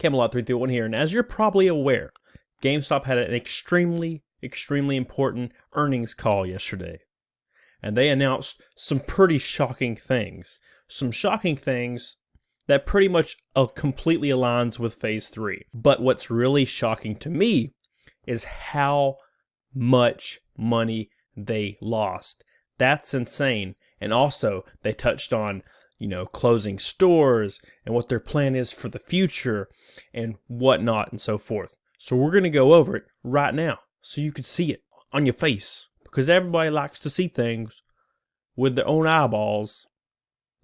Camelot 331 here, and as you're probably aware, GameStop had an extremely important earnings call yesterday. And they announced some pretty shocking things. Some shocking things that pretty much completely aligns with Phase 3. But what's really shocking to me is how much money they lost. That's insane. And also, they touched on, closing stores and what their plan is for the future and whatnot and so forth. So we're going to go over it right now so you can see it on your face. Because everybody likes to see things with their own eyeballs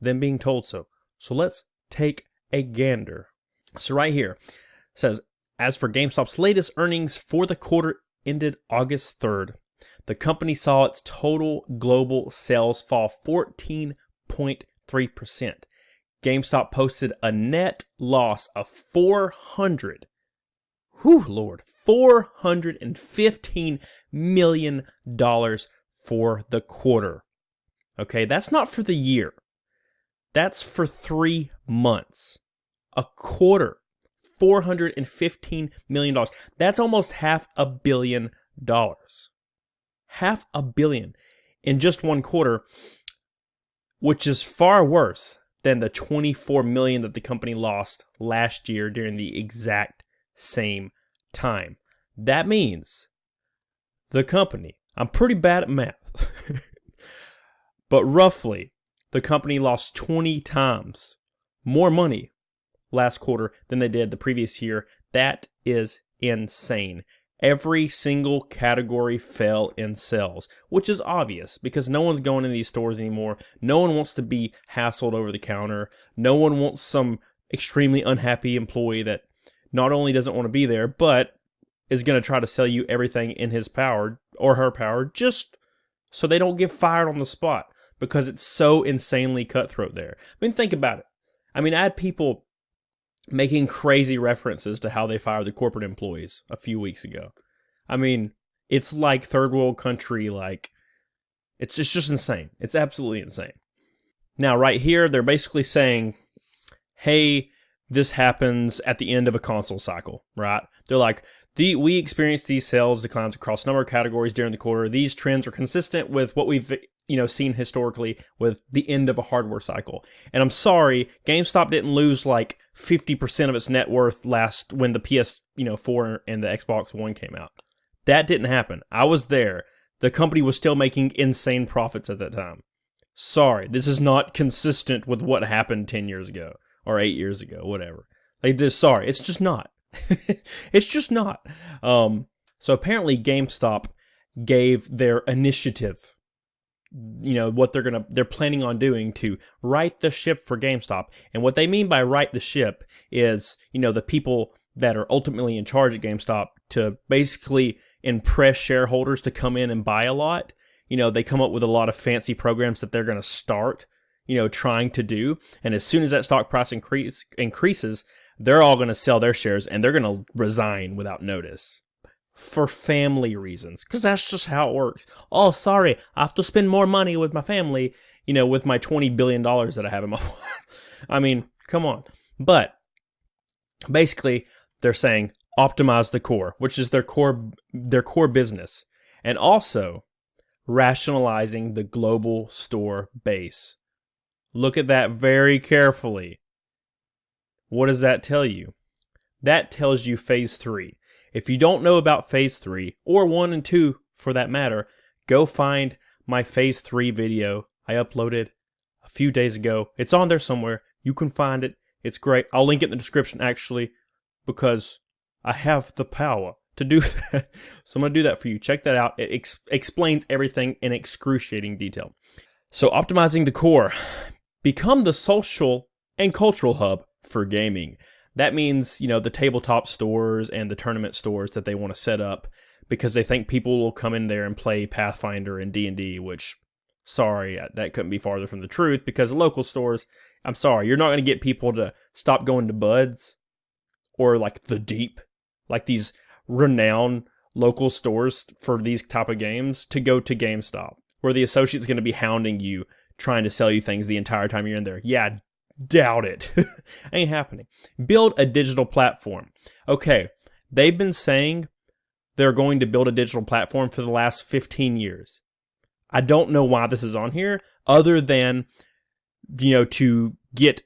than being told so. So let's take a gander. So right here it says, as for GameStop's latest earnings for the quarter ended August 3rd, the company saw its total global sales fall 14.3%. GameStop posted a net loss of $415 million for the quarter. Okay, that's not for the year. That's for 3 months. A quarter, $415 million. That's almost $500 million. $500 million in just one quarter, which is far worse than the $24 million that the company lost last year during the exact same time. That means the company, I'm pretty bad at math, but roughly the company lost 20 times more money last quarter than they did the previous year. That is insane. Every single category fell in sales, which is obvious because no one's going in these stores anymore. No one wants to be hassled over the counter. No one wants some extremely unhappy employee that not only doesn't want to be there, but is going to try to sell you everything in his power or her power just so they don't get fired on the spot because it's so insanely cutthroat there. I mean, think about it. I mean, I had people making crazy references to how they fired the corporate employees a few weeks ago. I mean, it's like third world country, it's just insane. It's absolutely insane. Now, right here, they're basically saying, hey, this happens at the end of a console cycle, right? They're like, we experienced these sales declines across a number of categories during the quarter. These trends are consistent with what we've seen historically with the end of a hardware cycle. And I'm sorry, GameStop didn't lose like 50% of its net worth when the PS4 and the Xbox One came out. That didn't happen. I was there. The company was still making insane profits at that time. Sorry, this is not consistent with what happened 10 years ago or 8 years ago, whatever. Sorry, it's just not. It's just not. So apparently GameStop gave their initiative, what they're planning on doing to right the ship for GameStop. And what they mean by right the ship is, the people that are ultimately in charge at GameStop to basically impress shareholders to come in and buy a lot. They come up with a lot of fancy programs that they're going to start, trying to do. And as soon as that stock price increases, they're all going to sell their shares and they're going to resign without notice for family reasons, because that's just how it works. Oh, sorry, I have to spend more money with my family, with my $20 billion that I have in my I mean, come on. But basically, they're saying optimize the core, which is their core business, and also rationalizing the global store base. Look at that very carefully. What does that tell you? That tells you Phase 3. If you don't know about Phase 3, or 1 and 2 for that matter, go find my Phase 3 video I uploaded a few days ago. It's on there somewhere. You can find it. It's great. I'll link it in the description, actually, because I have the power to do that. So I'm going to do that for you. Check that out. It explains everything in excruciating detail. So optimizing the core. Become the social and cultural hub for gaming. That means, the tabletop stores and the tournament stores that they want to set up because they think people will come in there and play Pathfinder and D&D, which, sorry, that couldn't be farther from the truth because local stores, I'm sorry, you're not going to get people to stop going to Buds or like The Deep, like these renowned local stores for these type of games, to go to GameStop, where the associate's going to be hounding you, trying to sell you things the entire time you're in there. Yeah, doubt it. Ain't happening. Build a digital platform. Okay, they've been saying they're going to build a digital platform for the last 15 years. I don't know why this is on here, other than, to get,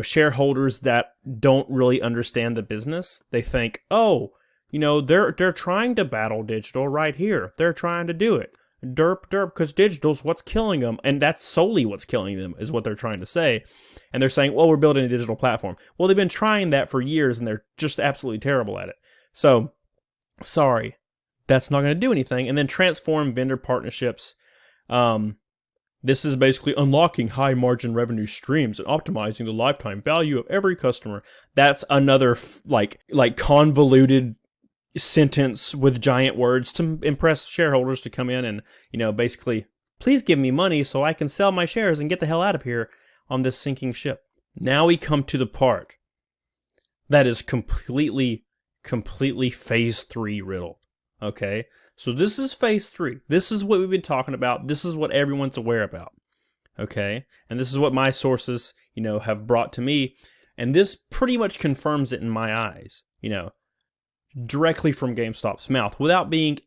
shareholders that don't really understand the business. They think, oh, they're trying to battle digital right here. They're trying to do it. Derp, derp, because digital's what's killing them. And that's solely what's killing them, is what they're trying to say. And they're saying, well, we're building a digital platform. Well, they've been trying that for years, and they're just absolutely terrible at it. So, sorry, that's not going to do anything. And then transform vendor partnerships. This is basically unlocking high margin revenue streams and optimizing the lifetime value of every customer. That's another like convoluted sentence with giant words to impress shareholders to come in and, basically, please give me money so I can sell my shares and get the hell out of here on this sinking ship. Now we come to the part that is completely phase 3 riddle. Okay? So this is phase 3. This is what we've been talking about. This is what everyone's aware about. Okay? And this is what my sources, have brought to me. And this pretty much confirms it in my eyes, directly from GameStop's mouth, without being,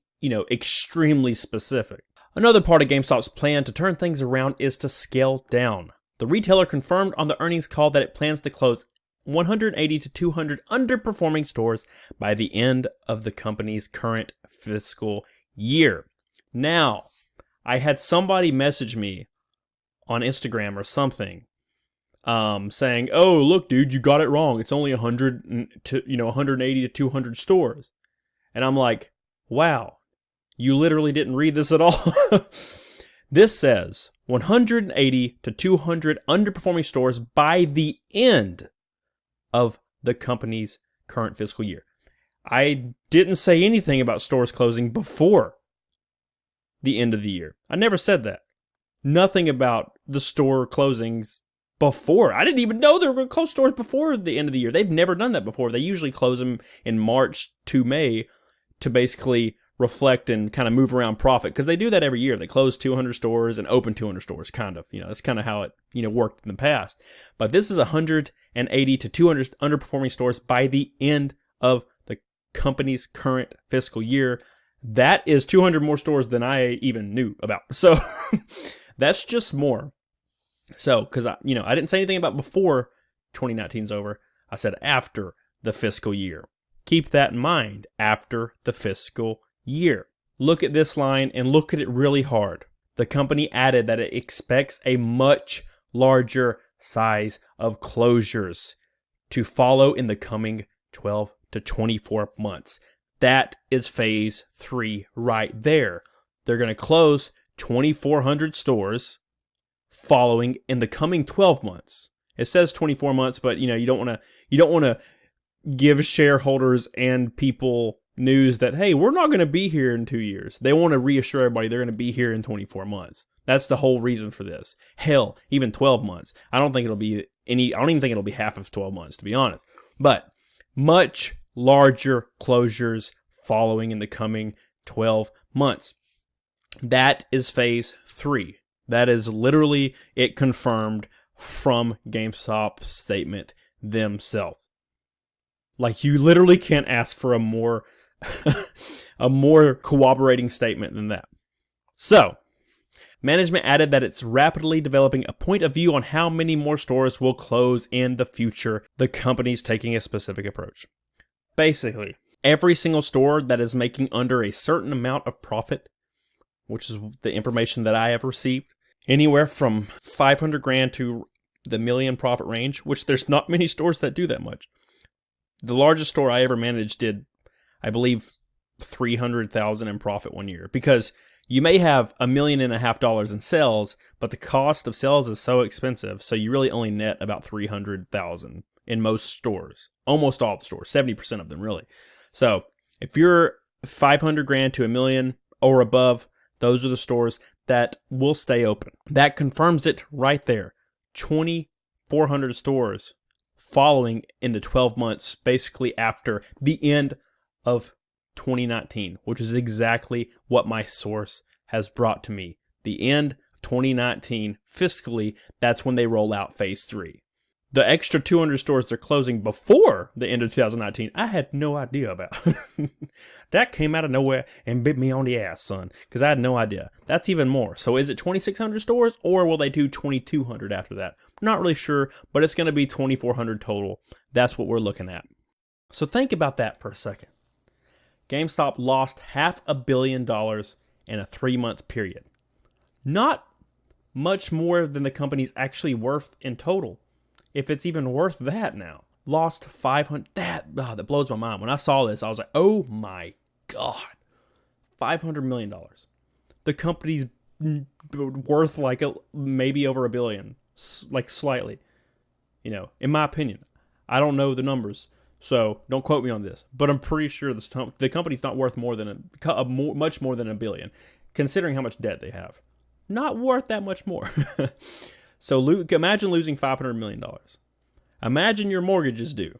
extremely specific. Another part of GameStop's plan to turn things around is to scale down. The retailer confirmed on the earnings call that it plans to close 180 to 200 underperforming stores by the end of the company's current fiscal year. Now, I had somebody message me on Instagram or something, saying, "Oh, look, dude, you got it wrong. It's only 180 to 200 stores." And I'm like, "Wow, you literally didn't read this at all." This says 180 to 200 underperforming stores by the end of the company's current fiscal year. I didn't say anything about stores closing before the end of the year. I never said that. Nothing about the store closings before. I didn't even know they were going to close stores before the end of the year. They've never done that before. They usually close them in March to May to basically reflect and kind of move around profit, because they do that every year. They close 200 stores and open 200 stores, kind of. That's kind of how it, worked in the past. But this is 180 to 200 underperforming stores by the end of the company's current fiscal year. That is 200 more stores than I even knew about. So that's just more. So, because I didn't say anything about before 2019's over. I said after the fiscal year. Keep that in mind, after the fiscal year. Look at this line and look at it really hard. The company added that it expects a much larger size of closures to follow in the coming 12 to 24 months. That is phase 3 right there. They're going to close 2,400 stores following in the coming 12 months. It says 24 months, but you don't want to give shareholders and people news that, hey, we're not going to be here in 2 years. They want to reassure everybody they're going to be here in 24 months. That's the whole reason for this. Hell, even 12 months. I don't even think it'll be half of 12 months, to be honest. But much larger closures following in the coming 12 months. That is phase 3. That is literally it confirmed from GameStop's statement themselves. Like, you literally can't ask for a more corroborating statement than that. So, management added that it's rapidly developing a point of view on how many more stores will close in the future. The company's taking a specific approach. Basically, every single store that is making under a certain amount of profit, which is the information that I have received, anywhere from $500,000 to the $1 million profit range, which there's not many stores that do that much. The largest store I ever managed did, I believe, $300,000 in profit one year, because you may have $1.5 million in sales, but the cost of sales is so expensive, so you really only net about $300,000 in most stores, almost all the stores, 70% of them really. So if you're $500,000 to $1 million or above, those are the stores that will stay open. That confirms it right there. 2,400 stores following in the 12 months, basically after the end of 2019, which is exactly what my source has brought to me. The end of 2019 fiscally, that's when they roll out phase 3. The extra 200 stores they're closing before the end of 2019, I had no idea about. That came out of nowhere and bit me on the ass, son, because I had no idea. That's even more. So is it 2,600 stores, or will they do 2,200 after that? Not really sure, but it's going to be 2,400 total. That's what we're looking at. So think about that for a second. GameStop lost $500 million in a 3-month period. Not much more than the company's actually worth in total. If it's even worth that now. Lost 500, that blows my mind. When I saw this, I was like, oh my God. $500 million. The company's worth like maybe over $1 billion, like slightly. You know, in my opinion. I don't know the numbers, so don't quote me on this. But I'm pretty sure the company's not worth more than much more than $1 billion, considering how much debt they have. Not worth that much more. So imagine losing $500 million. Imagine your mortgage is due,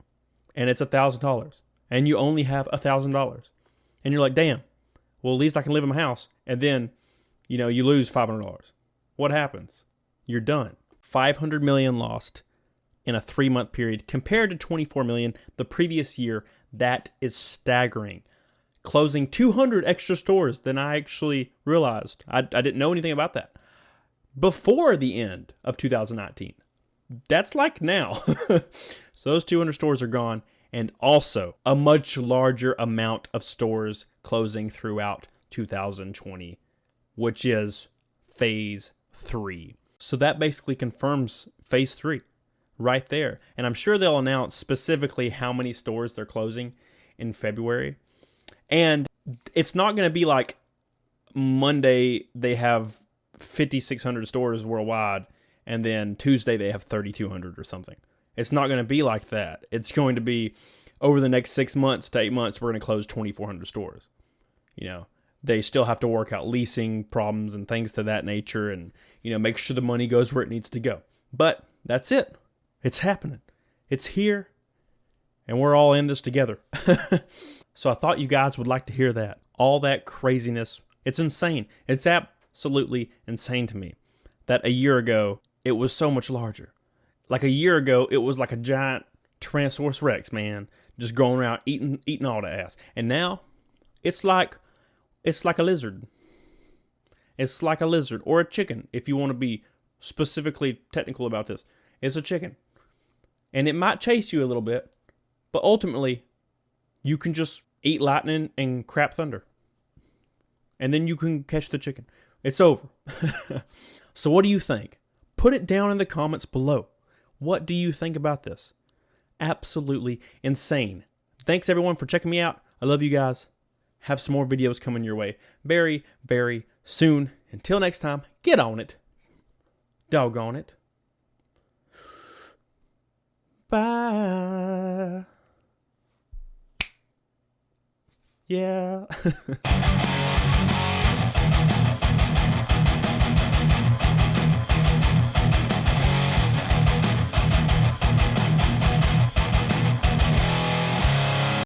and it's $1,000, and you only have $1,000. And you're like, damn, well, at least I can live in my house. And then, you know, you lose $500. What happens? You're done. $500 million lost in a 3-month period compared to $24 million the previous year. That is staggering. Closing 200 extra stores than I actually realized. I didn't know anything about that before the end of 2019. That's like now. So those 200 stores are gone, and also a much larger amount of stores closing throughout 2020, which is phase 3. So that basically confirms phase 3 right there. And I'm sure they'll announce specifically how many stores they're closing in February. And it's not going to be like Monday they have 5,600 stores worldwide, and then Tuesday they have 3,200 or something. It's not going to be like that. It's going to be over the next 6 months to 8 months, we're going to close 2,400 stores. You know, they still have to work out leasing problems and things to that nature, and, you know, make sure the money goes where it needs to go. But that's it. It's happening. It's here, and we're all in this together. So I thought you guys would like to hear that. All that craziness. It's insane. It's absolutely insane to me that a year ago it was so much larger. Like a year ago, it was like a giant Tyrannosaurus Rex, man, just going around eating all the ass. And now it's like a lizard. It's like a lizard or a chicken, if you want to be specifically technical about this. It's a chicken. And it might chase you a little bit, but ultimately you can just eat lightning and crap thunder. And then you can catch the chicken. It's over. So what do you think? Put it down in the comments below. What do you think about this? Absolutely insane. Thanks everyone for checking me out. I love you guys. Have some more videos coming your way very, very soon. Until next time, get on it. Doggone it. Bye. Yeah.